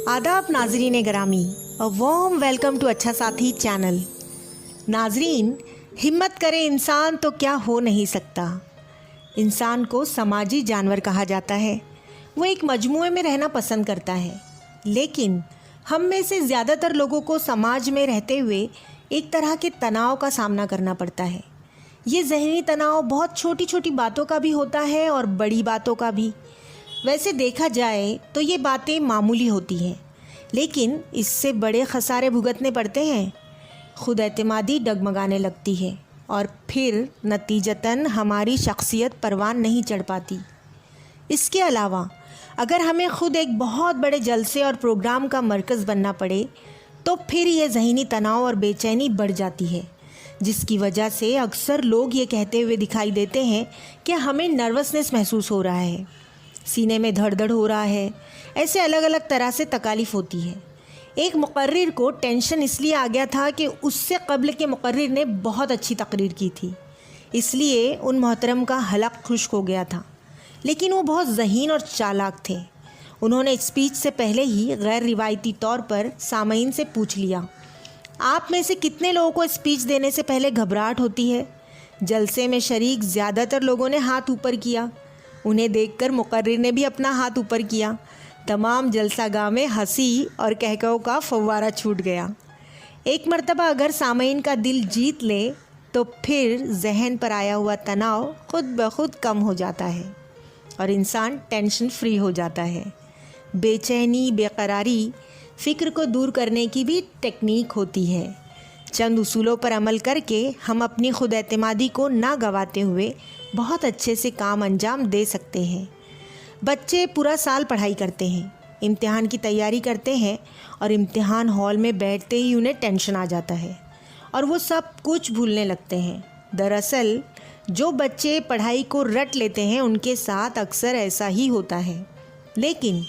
आदाब नाजरीन ग्रामी, अ वार्म वेलकम टू अच्छा साथी चैनल। नाजरीन, हिम्मत करे इंसान तो क्या हो नहीं सकता। इंसान को समाजी जानवर कहा जाता है। वो एक मजमूए में रहना पसंद करता है, लेकिन हम में से ज़्यादातर लोगों को समाज में रहते हुए एक तरह के तनाव का सामना करना पड़ता है। ये ज़हनी तनाव बहुत छोटी छोटी बातों का भी होता है और बड़ी बातों का भी। वैसे देखा जाए तो ये बातें मामूली होती हैं, लेकिन इससे बड़े खसारे भुगतने पड़ते हैं। खुद एतमादी डगमगाने लगती है और फिर नतीजतन हमारी शख्सियत परवान नहीं चढ़ पाती। इसके अलावा अगर हमें खुद एक बहुत बड़े जलसे और प्रोग्राम का मरकज़ बनना पड़े तो फिर ये ज़हनी तनाव और बेचैनी बढ़ जाती है, जिसकी वजह से अक्सर लोग ये कहते हुए दिखाई देते हैं कि हमें नर्वसनेस महसूस हो रहा है, सीने में धड़धड़ हो रहा है। ऐसे अलग अलग तरह से तकालीफ होती है। एक मुकर्रिर को टेंशन इसलिए आ गया था कि उससे कब्ल के मुकर्रिर ने बहुत अच्छी तकरीर की थी, इसलिए उन मोहतरम का हलक खुश्क हो गया था। लेकिन वो बहुत ज़हीन और चालाक थे। उन्होंने स्पीच से पहले ही गैर रिवायती तौर पर सामईन से पूछ लिया, आप में से कितने लोगों को स्पीच देने से पहले घबराहट होती है? जलसे में शरीक ज़्यादातर लोगों ने हाथ ऊपर किया। उन्हें देखकर मुकर्रिर ने भी अपना हाथ ऊपर किया। तमाम जलसागाह में हंसी और कहकहों का फव्वारा छूट गया। एक मर्तबा अगर सामईन का दिल जीत ले तो फिर जहन पर आया हुआ तनाव खुद ब खुद कम हो जाता है और इंसान टेंशन फ्री हो जाता है। बेचैनी, बेकरारी, फ़िक्र को दूर करने की भी टेक्निक होती है। चंद उसूलों पर अमल करके हम अपनी खुद एतमादी को ना गंवाते हुए बहुत अच्छे से काम अंजाम दे सकते हैं। बच्चे पूरा साल पढ़ाई करते हैं, इम्तिहान की तैयारी करते हैं और इम्तिहान हॉल में बैठते ही उन्हें टेंशन आ जाता है और वो सब कुछ भूलने लगते हैं। दरअसल जो बच्चे पढ़ाई को रट लेते हैं उनके साथ अक्सर ऐसा ही होता है, लेकिन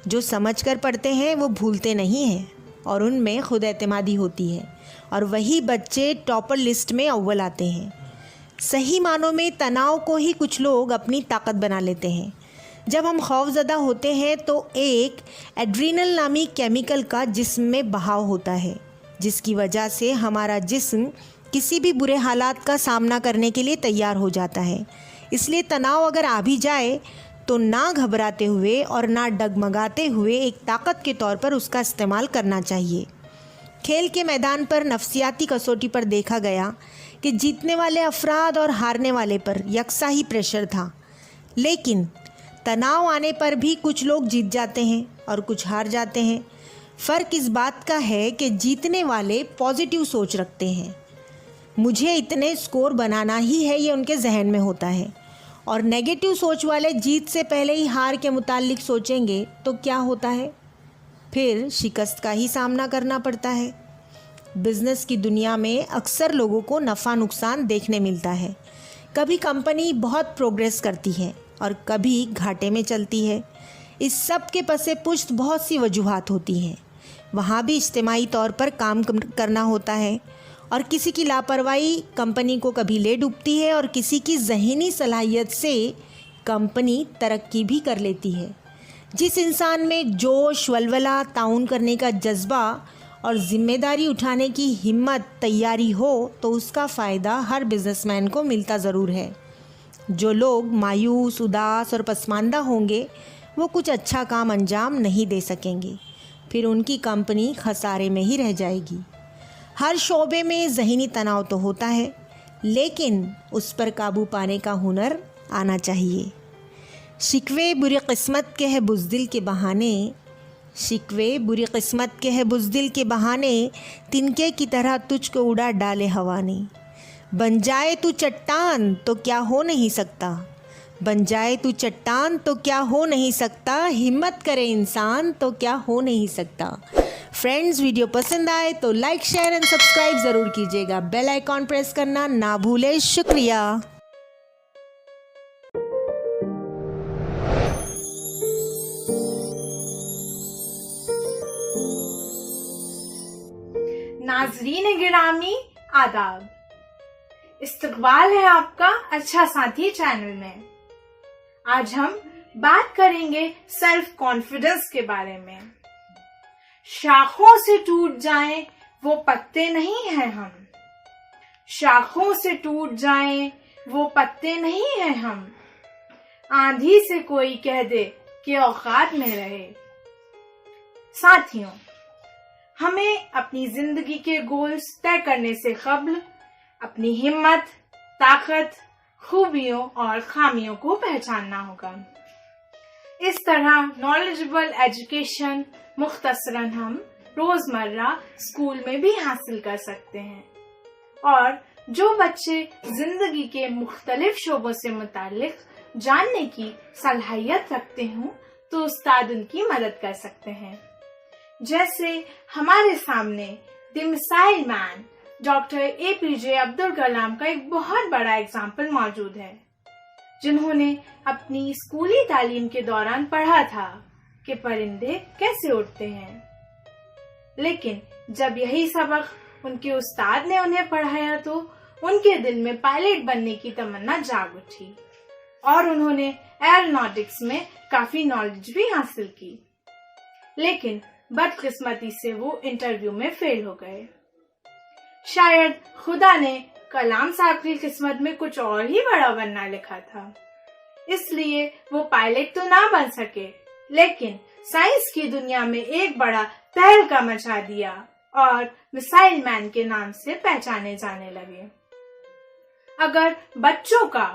जो समझकर पढ़ते हैं वो भूलते नहीं हैं और उनमें खुद एतमादी होती है और वही बच्चे टॉपर लिस्ट में अव्वल आते हैं। सही मानों में तनाव को ही कुछ लोग अपनी ताकत बना लेते हैं। जब हम खौफज़दा होते हैं तो एक एड्रीनल नामी केमिकल का जिस्म में बहाव होता है, जिसकी वजह से हमारा जिस्म किसी भी बुरे हालात का सामना करने के लिए तैयार हो जाता है। इसलिए तनाव अगर आ भी जाए तो ना घबराते हुए और ना डगमगाते हुए एक ताकत के तौर पर उसका इस्तेमाल करना चाहिए। खेल के मैदान पर नफ्सियाती कसौटी पर देखा गया कि जीतने वाले अफराद और हारने वाले पर यकसा ही प्रेशर था, लेकिन तनाव आने पर भी कुछ लोग जीत जाते हैं और कुछ हार जाते हैं। फ़र्क इस बात का है कि जीतने वाले पॉजिटिव सोच रखते हैं, मुझे इतने स्कोर बनाना ही है, ये उनके जहन में होता है। और नेगेटिव सोच वाले जीत से पहले ही हार के मुताल्लिक सोचेंगे तो क्या होता है? फिर शिकस्त का ही सामना करना पड़ता है। बिज़नेस की दुनिया में अक्सर लोगों को नफ़ा नुकसान देखने मिलता है। कभी कंपनी बहुत प्रोग्रेस करती है और कभी घाटे में चलती है। इस सब के पसे पुश्त बहुत सी वजूहात होती हैं। वहाँ भी इज्तिमाई तौर पर काम करना होता है और किसी की लापरवाही कंपनी को कभी ले डूबती है और किसी की ज़हनी सलाहियत से कंपनी तरक्की भी कर लेती है। जिस इंसान में जोश, वलवला, ताउन करने का जज्बा और ज़िम्मेदारी उठाने की हिम्मत, तैयारी हो तो उसका फ़ायदा हर बिज़नेसमैन को मिलता ज़रूर है। जो लोग मायूस, उदास और पसमानदा होंगे वो कुछ अच्छा काम अंजाम नहीं दे सकेंगे, फिर उनकी कंपनी खसारे में ही रह जाएगी। हर शोबे में ज़हनी तनाव तो होता है, लेकिन उस पर काबू पाने का हुनर आना चाहिए। शिकवे बुरी किस्मत के है बुज़दिल के बहाने, शिकवे बुरी किस्मत के है बुज़दिल के बहाने, तिनके की तरह तुझको उड़ा डाले हवा ने। बन जाए तू चट्टान तो क्या हो नहीं सकता, बन जाए तू चट्टान तो क्या हो नहीं सकता, हिम्मत करे इंसान तो क्या हो नहीं सकता। फ्रेंड्स, वीडियो पसंद आए तो लाइक, शेयर एंड सब्सक्राइब ज़रूर कीजिएगा। बेल आइकॉन प्रेस करना ना भूलें। शुक्रिया। नाजरीन गिरामी, आदाब। इस्तकबाल है आपका अच्छा साथी चैनल में। आज हम बात करेंगे सेल्फ कॉन्फिडेंस के बारे में। शाखों से टूट जाएं वो पत्ते नहीं हैं हम, शाखों से टूट जाएं वो पत्ते नहीं हैं हम, आंधी से कोई कह दे कि औकात में रहे। साथियों, हमें अपनी जिंदगी के गोल्स तय करने से कब्ल अपनी हिम्मत, ताकत, खूबियों और खामियों को पहचानना होगा। इस तरह नॉलेजेबल एजुकेशन मुख्तसरन हम रोजमर्रा स्कूल में भी हासिल कर सकते हैं, और जो बच्चे जिंदगी के मुख्तलिफ शोबों से मुतालिक जानने की सलाहियत रखते हों तो उस्ताद उनकी मदद कर सकते हैं। जैसे हमारे सामने the missile man doctor APJ Abdul Kalam का एक बहुत बड़ा एग्जाम्पल मौजूद है, जिन्होंने अपनी स्कूली तालीम के दौरान पढ़ा था कि परिंदे कैसे उड़ते हैं, लेकिन जब यही सबक उनके उस्ताद ने उन्हें पढ़ाया तो उनके दिल में पायलट बनने की तमन्ना जाग उठी और उन्होंने एरोनॉटिक्स में काफी नॉलेज भी हासिल की। लेकिन बदकिस्मती से वो इंटरव्यू में फेल हो गए। शायद खुदा ने कलाम साहब की किस्मत में कुछ और ही बड़ा बनना लिखा था, इसलिए वो पायलट तो ना बन सके, लेकिन साइंस की दुनिया में एक बड़ा तहलका मचा दिया और मिसाइल मैन के नाम से पहचाने जाने लगे। अगर बच्चों का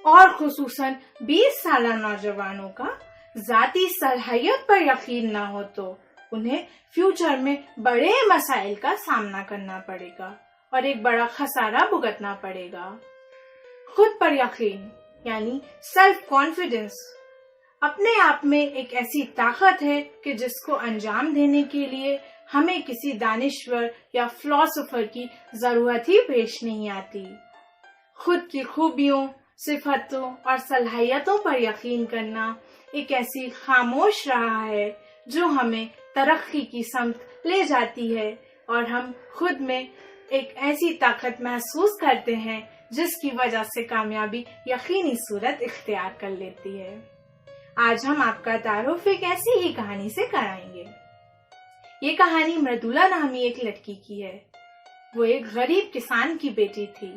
और खुसूसन 20 साल नौजवानों का जाती सलाहियत पर यकीन ना हो तो उन्हें फ्यूचर में बड़े मसाइल का सामना करना पड़ेगा और एक बड़ा खसारा भुगतना पड़ेगा। खुद पर यकीन यानी सेल्फ कॉन्फिडेंस अपने आप में एक ऐसी ताकत है कि जिसको अंजाम देने के लिए हमें किसी दानिश्वर या फिलोसोफर की जरूरत ही पेश नहीं आती। खुद की खूबियों, सिफतों और सलाहियतों पर यकीन करना एक ऐसी खामोश राह है जो हमें तरक्की की समत ले जाती है और हम खुद में एक ऐसी ताकत महसूस करते हैं जिसकी वजह से कामयाबी यकीनी सूरत इख्तियार कर लेती है। आज हम आपका तारुफ एक ऐसी ही कहानी से कराएंगे। ये कहानी मृदुला नामी एक लड़की की है। वो एक गरीब किसान की बेटी थी।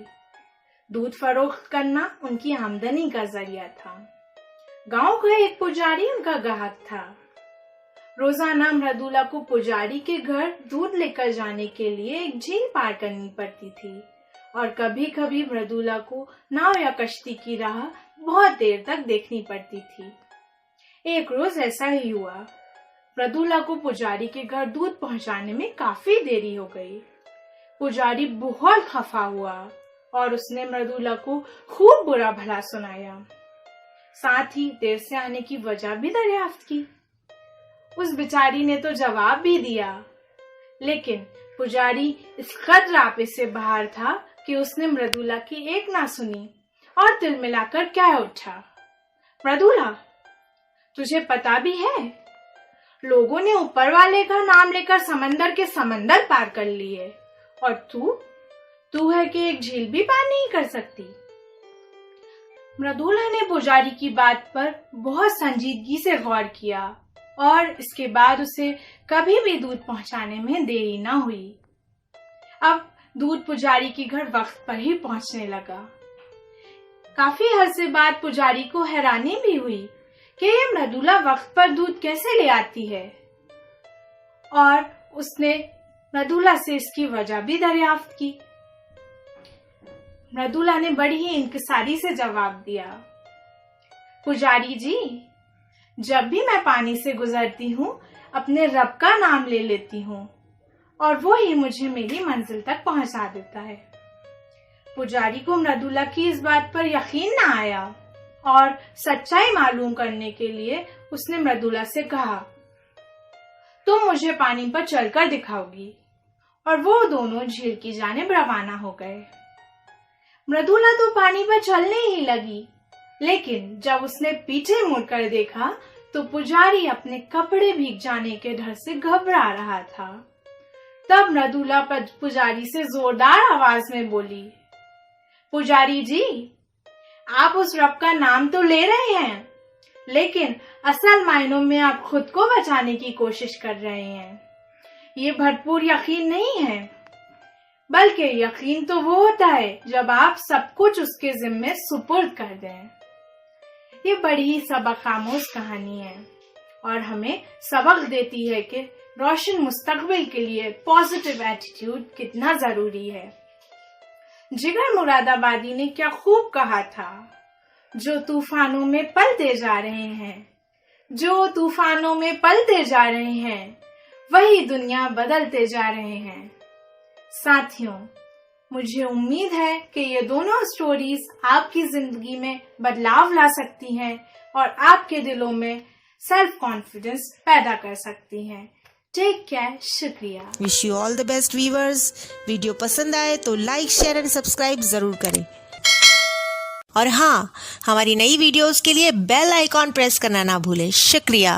दूध फरोख्त करना उनकी आमदनी का जरिया था। गांव का एक पुजारी उनका ग्राहक था। रोजाना मृदुला को पुजारी के घर दूध लेकर जाने के लिए एक झील पार करनी पड़ती थी और कभी कभी मृदुला को नाव या कश्ती की राह बहुत देर तक देखनी पड़ती थी। एक रोज ऐसा ही हुआ। मृदुला को पुजारी के घर दूध पहुंचाने में काफी देरी हो गई। पुजारी बहुत खफा हुआ और उसने मृदुला को खूब बुरा भला सुनाया, साथ ही देर से आने की वजह भी दरियाफ्त की। उस बेचारी ने तो जवाब भी दिया, लेकिन पुजारी इस कदर आपे से बाहर था कि उसने मृदुला की एक ना सुनी और दिल मिलाकर कह उठा, मृदुला, तुझे पता भी है लोगों ने ऊपर वाले का नाम लेकर समंदर के समंदर पार कर लिए और तू है कि एक झील भी पार नहीं कर सकती। मृदुला ने पुजारी की बात पर बहुत संजीदगी से गौर किया और इसके बाद उसे कभी भी दूध पहुंचाने में देरी न हुई। अब दूध पुजारी के घर वक्त पर ही पहुंचने लगा। काफी अरसे बाद पुजारी को हैरानी भी हुई कि ये मृदुला वक्त पर दूध कैसे ले आती है, और उसने मृदुला से इसकी वजह भी दरियाफ्त की। मृदुला ने बड़ी ही इंकिसारी से जवाब दिया, पुजारी जी, जब भी मैं पानी से गुजरती हूँ अपने रब का नाम ले लेती हूँ और वो ही मुझे मेरी मंजिल तक पहुंचा देता है। पुजारी को मृदुला की इस बात पर यकीन न आया और सच्चाई मालूम करने के लिए उसने मृदुला से कहा, तुम मुझे पानी पर चलकर दिखाओगी, और वो दोनों झील की जानिब रवाना हो गए। मृदुला तो पानी पर चलने ही लगी, लेकिन जब उसने पीछे मुड़कर देखा तो पुजारी अपने कपड़े भीग जाने के डर से घबरा रहा था। तब मृदुला पुजारी से जोरदार आवाज में बोली, पुजारी जी, आप उस रब का नाम तो ले रहे हैं, लेकिन असल मायनों में आप खुद को बचाने की कोशिश कर रहे हैं। ये भरपूर यकीन नहीं है, बल्कि यकीन तो वो होता है जब आप सब कुछ उसके जिम्मे सुपुर्द कर दें। ये बड़ी ही सबक आमोज कहानी है और हमें सबक देती है कि रोशन मुस्तकबिल के लिए पॉजिटिव एटीट्यूड कितना जरूरी है। जिगर मुरादाबादी ने क्या खूब कहा था, जो तूफानों में पलते जा रहे हैं, जो तूफानों में पलते जा रहे हैं, वही दुनिया बदलते जा रहे हैं। साथियों, मुझे उम्मीद है कि ये दोनों स्टोरीज आपकी जिंदगी में बदलाव ला सकती हैं और आपके दिलों में सेल्फ कॉन्फिडेंस पैदा कर सकती हैं। टेक केयर, शुक्रिया। Wish you all the best viewers. Video पसंद आए तो लाइक, शेयर एंड सब्सक्राइब जरूर करें। और हाँ, हमारी नई वीडियोस के लिए बेल आइकॉन प्रेस करना ना भूलें। शुक्रिया।